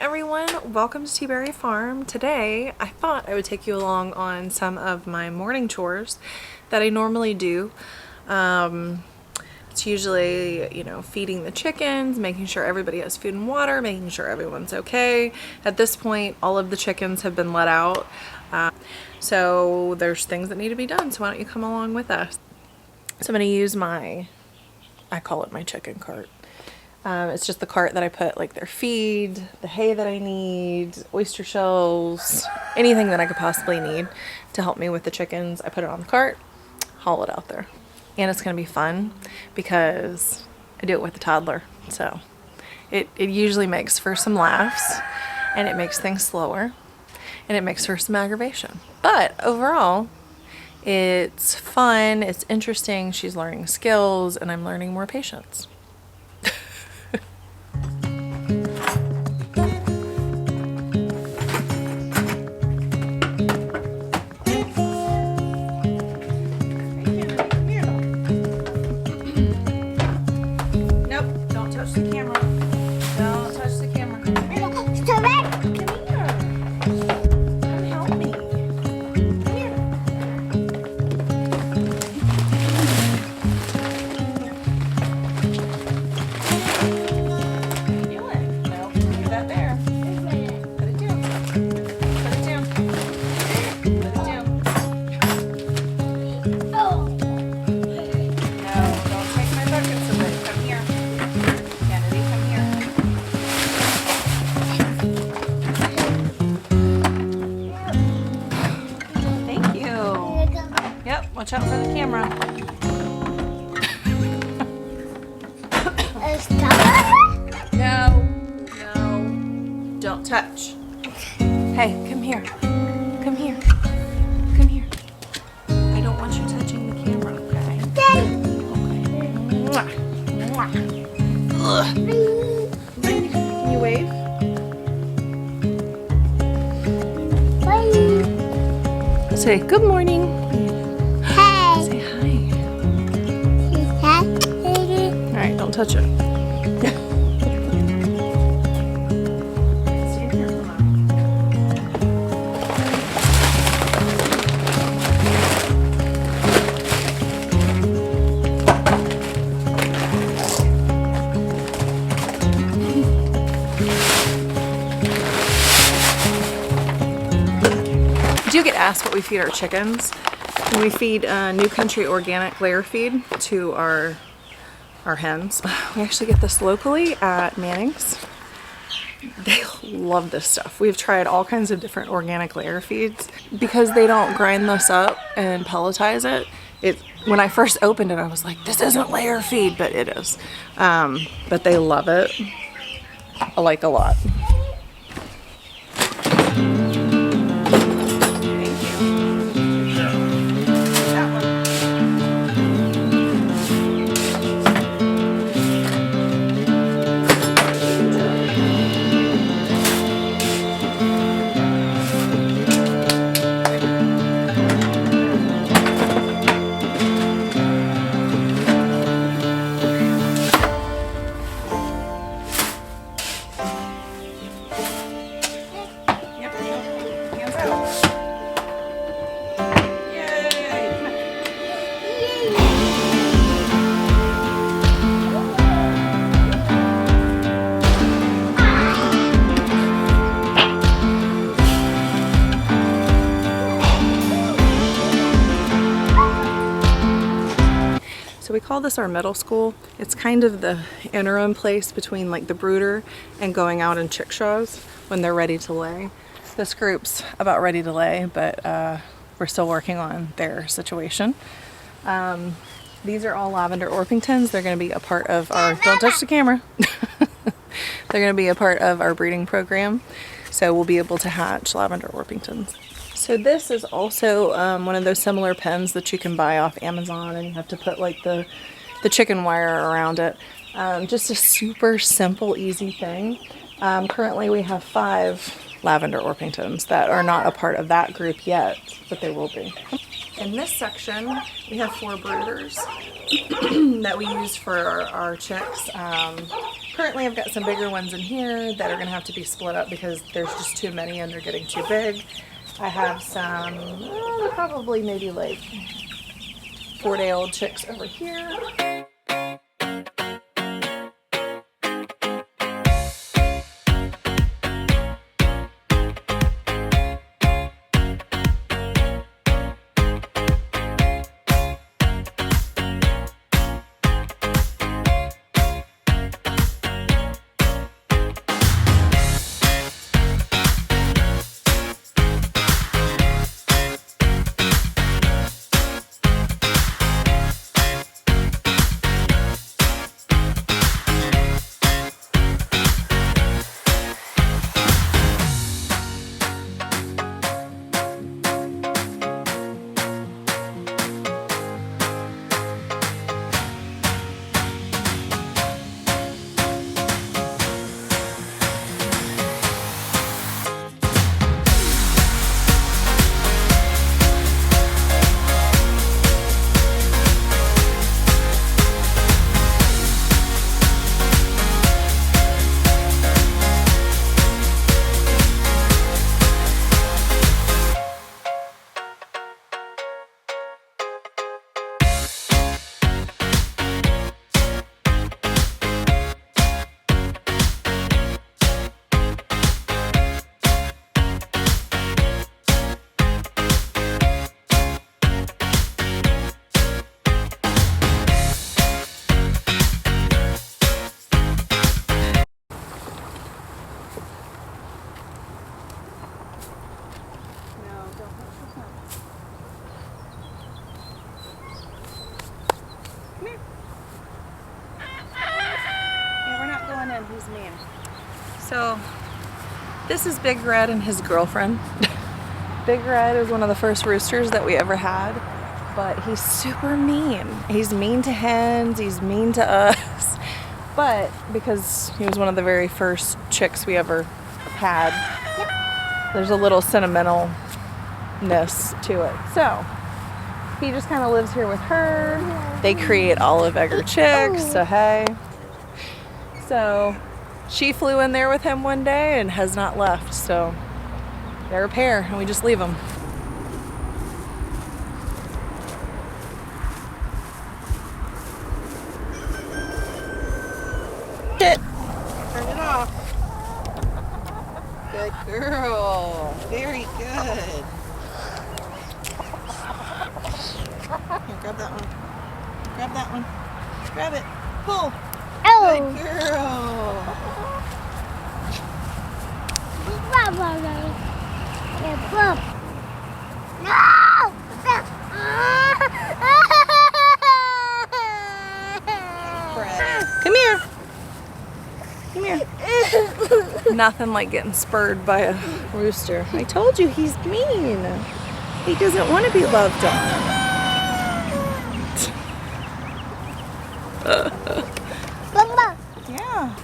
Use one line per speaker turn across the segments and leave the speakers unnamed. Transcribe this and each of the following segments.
everyone, welcome to Teaberry Farm. Today I thought I would take you along on some of my morning chores that I normally do. It's usually, feeding the chickens, making sure everybody has food and water, making sure everyone's okay. At this point, all of the chickens have been let out, so there's things that need to be done, so why don't you come along with us. So I'm going to use I call it my chicken cart. It's just the cart that I put like their feed, the hay that I need, oyster shells, anything that I could possibly need to help me with the chickens. I put it on the cart, haul it out there. And it's going to be fun because I do it with a toddler. So it usually makes for some laughs, and it makes things slower, and it makes for some aggravation. But overall, it's fun, it's interesting, she's learning skills, and I'm learning more patience. Watch out for the camera. No, don't touch. Hey, come here. Come here. Come here. I don't want you touching the camera, okay? Okay. Ugh. Can you wave? Say good morning. Don't touch it. I do get asked what we feed our chickens. And we feed New Country organic layer feed to our hens. We actually get this locally at Manning's. They love this stuff. We've tried all kinds of different organic layer feeds. Because they don't grind this up and pelletize it, when I first opened it, I was like, this isn't layer feed, but it is. But they love it, like a lot. So we call this our middle school. It's kind of the interim place between like the brooder and going out in chickshaws when they're ready to lay. This group's about ready to lay, but we're still working on their situation. These are all lavender Orpingtons. They're going to be a part of our, don't touch the camera. They're going to be a part of our breeding program. So we'll be able to hatch lavender Orpingtons. So this is also one of those similar pens that you can buy off Amazon, and you have to put like the chicken wire around it. Just a super simple, easy thing. Currently we have 5 lavender Orpingtons that are not a part of that group yet, but they will be. In this section, we have 4 brooders that we use for our chicks. Currently I've got some bigger ones in here that are gonna have to be split up because there's just too many and they're getting too big. I have some, probably maybe like 4-day-old chicks over here. He's mean. So this is Big Red and his girlfriend. Big Red is one of the first roosters that we ever had, but he's super mean. He's mean to hens, he's mean to us, but because he was one of the very first chicks we ever had, there's a little sentimentalness to it. So he just kind of lives here with her. They create olive egger chicks, so hey. So she flew in there with him one day and has not left, so they're a pair and we just leave them. Turn it off. Good girl. Very good. Here, grab that one. Grab that one. Grab it. Pull. Good girl. Come here. Come here. Nothing like getting spurred by a rooster. I told you he's mean. He doesn't want to be loved on. Yeah.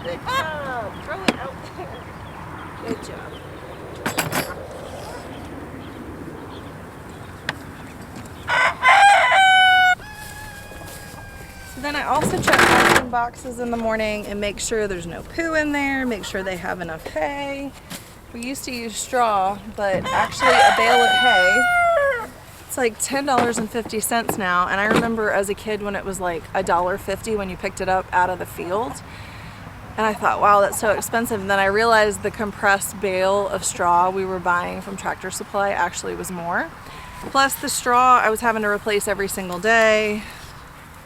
Good job. Throw it out there. Good job. So then I also check ration boxes in the morning and make sure there's no poo in there, make sure they have enough hay. We used to use straw, but actually a bale of hay, it's like $10.50 now. And I remember as a kid when it was like $1.50 when you picked it up out of the field. And I thought, wow, that's so expensive. And then I realized the compressed bale of straw we were buying from Tractor Supply actually was more. Plus the straw I was having to replace every single day.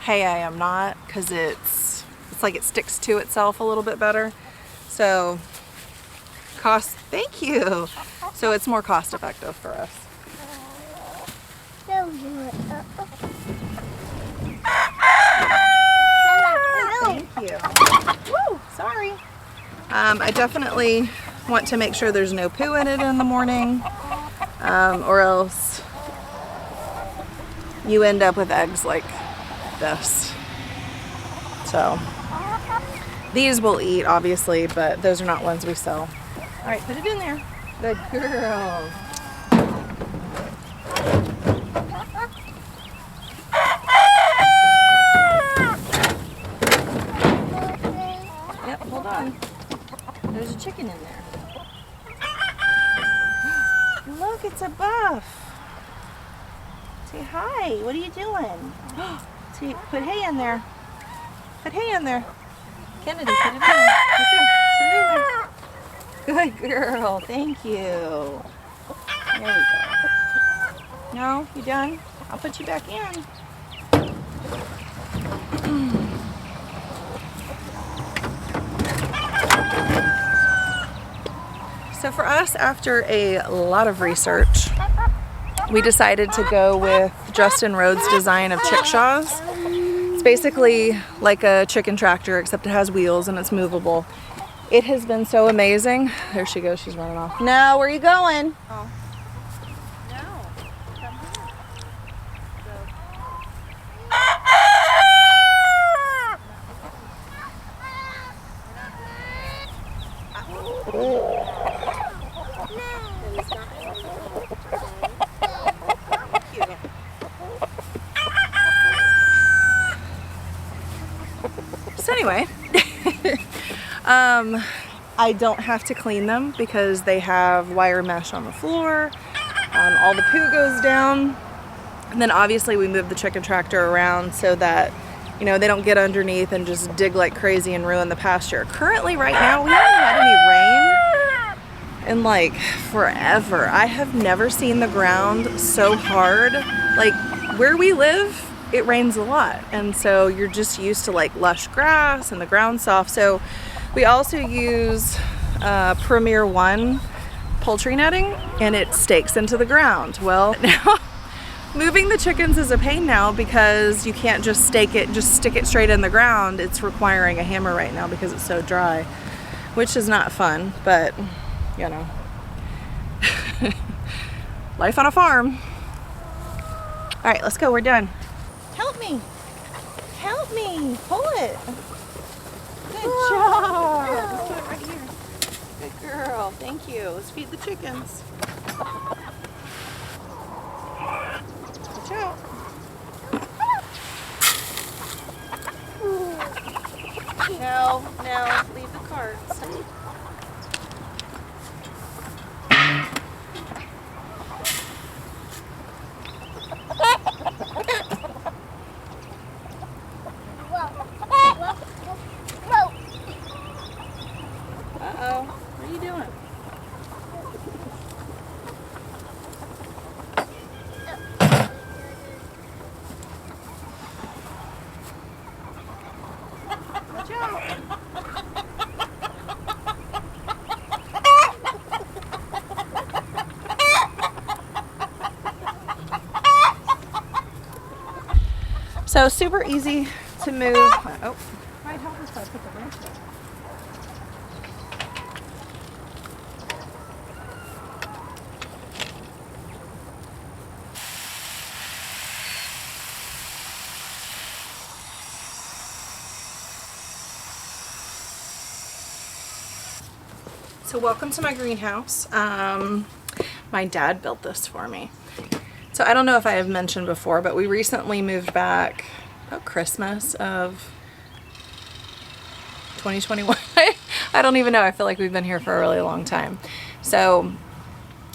Hay I am not, because it's like it sticks to itself a little bit better. So Thank you. So it's more cost effective for us. Thank you. Woo, sorry. I definitely want to make sure there's no poo in it in the morning, or else you end up with eggs like this. So these we'll eat, obviously, but those are not ones we sell. All right, put it in there. Good girl. Yep, hold on. There's a chicken in there. Look, it's a buff. Say hi. What are you doing? See, put hay in there. Put hay in there. Kennedy, put it in there. Right there. Put it in there. Good girl. Thank you. There we go. No, you done? I'll put you back in. So for us, after a lot of research, we decided to go with Justin Rhodes' design of chickshaws. It's basically like a chicken tractor, except it has wheels and it's movable. It has been so amazing. There she goes, she's running off. No, where are you going? Oh. No, come here. So anyway, I don't have to clean them because they have wire mesh on the floor. All the poo goes down. And then obviously we move the chicken tractor around so that, you know, they don't get underneath and just dig like crazy and ruin the pasture. Currently right now we haven't had any rain in like forever. I have never seen the ground so hard. Like where we live, it rains a lot, and so you're just used to like lush grass and the ground soft. So we also use Premier One poultry netting, and it stakes into the ground. Well, now moving the chickens is a pain now because you can't just stick it straight in the ground. It's requiring a hammer right now because it's so dry, which is not fun, but you know, life on a farm. All right, let's go, we're done. Help me. Help me. Pull it. Good job. Let's put it right here. Good girl. Thank you. Let's feed the chickens. Watch out. No, leave the carts. Uh-oh, what are you doing? Watch out. So super easy to move. Oh, might help us if I put the wrench there. So welcome to my greenhouse. My dad built this for me. So I don't know if I have mentioned before, but we recently moved back about Christmas of 2021. I don't even know. I feel like we've been here for a really long time. So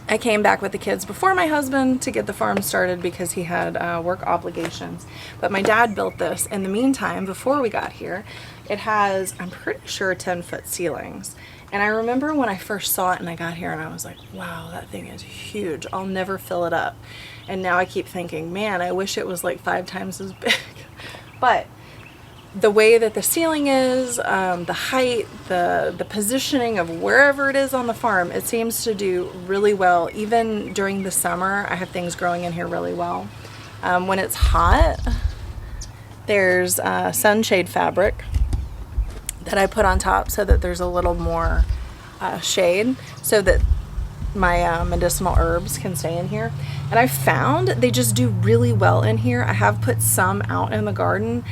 I came back with the kids before my husband to get the farm started because he had work obligations. But my dad built this. In the meantime, before we got here, it has, I'm pretty sure, 10-foot ceilings. And I remember when I first saw it and I got here and I was like, wow, that thing is huge. I'll never fill it up. And now I keep thinking, man, I wish it was like 5 times as big. But the way that the ceiling is, the height, the positioning of wherever it is on the farm, it seems to do really well. Even during the summer, I have things growing in here really well. When it's hot, there's sunshade fabric that I put on top so that there's a little more shade so that my medicinal herbs can stay in here. And I found they just do really well in here. I have put some out in the garden,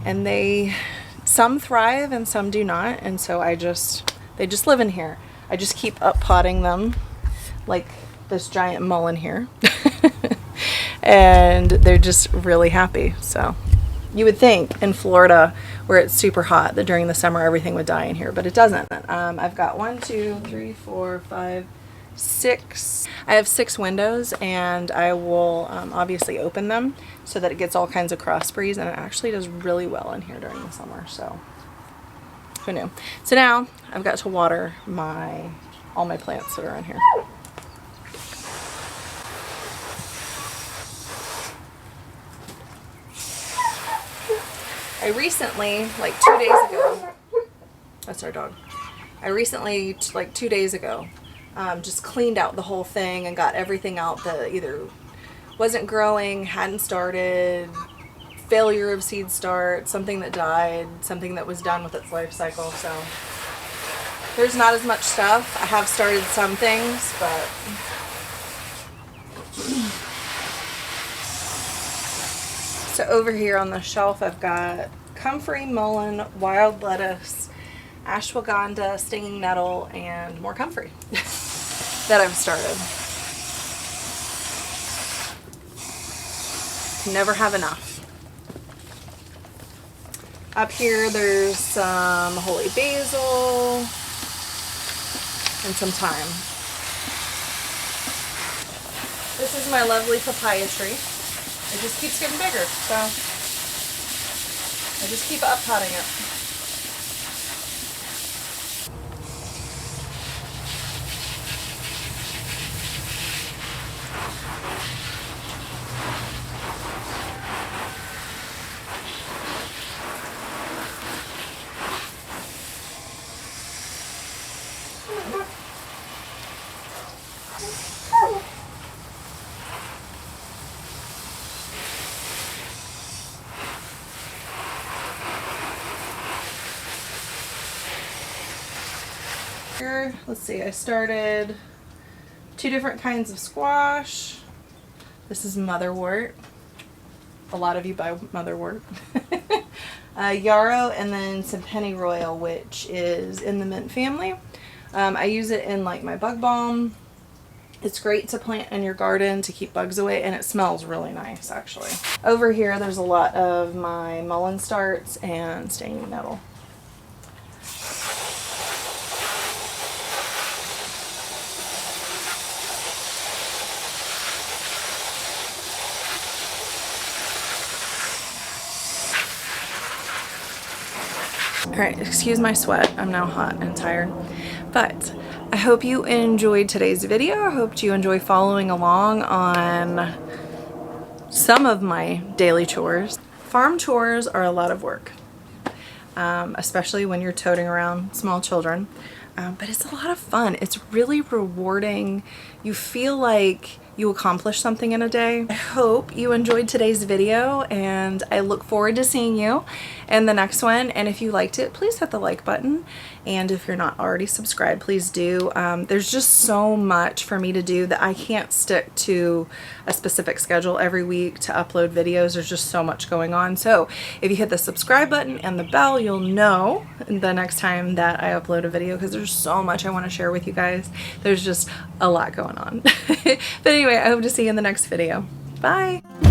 and some thrive and some do not, and so they just live in here. I just keep up potting them like this giant mullein here. And they're just really happy. So you would think in Florida where it's super hot that during the summer everything would die in here, but it doesn't. I've got 1, 2, 3, 4, 5, 6. I have 6 windows, and I will obviously open them so that it gets all kinds of cross breeze, and it actually does really well in here during the summer. So who knew? So now I've got to water all my plants that are in here. I recently, like 2 days ago, that's our dog. I recently, like 2 days ago, just cleaned out the whole thing and got everything out that either wasn't growing, hadn't started, failure of seed start, something that died, something that was done with its life cycle. So there's not as much stuff. I have started some things, but so over here on the shelf I've got comfrey, mullein, wild lettuce, ashwagandha, stinging nettle, and more comfrey that I've started. Never have enough. Up here there's some holy basil and some thyme. This is my lovely papaya tree. It just keeps getting bigger, so I just keep up potting it. Here, let's see, I started 2 different kinds of squash. This is motherwort. A lot of you buy motherwort. Yarrow, and then some pennyroyal, which is in the mint family. I use it in like my bug balm. It's great to plant in your garden to keep bugs away, and it smells really nice actually. Over here there's a lot of my mullein starts and stinging nettle. Alright, excuse my sweat. I'm now hot and tired. But I hope you enjoyed today's video. I hope you enjoy following along on some of my daily chores. Farm chores are a lot of work, especially when you're toting around small children. But it's a lot of fun. It's really rewarding. You feel like you accomplished something in a day. I hope you enjoyed today's video, and I look forward to seeing you in the next one. And if you liked it, please hit the like button. And if you're not already subscribed, please do. There's just so much for me to do that I can't stick to a specific schedule every week to upload videos. There's just so much going on. So if you hit the subscribe button and the bell, you'll know the next time that I upload a video, because there's so much I want to share with you guys. There's just a lot going on. But anyway, I hope to see you in the next video. Bye!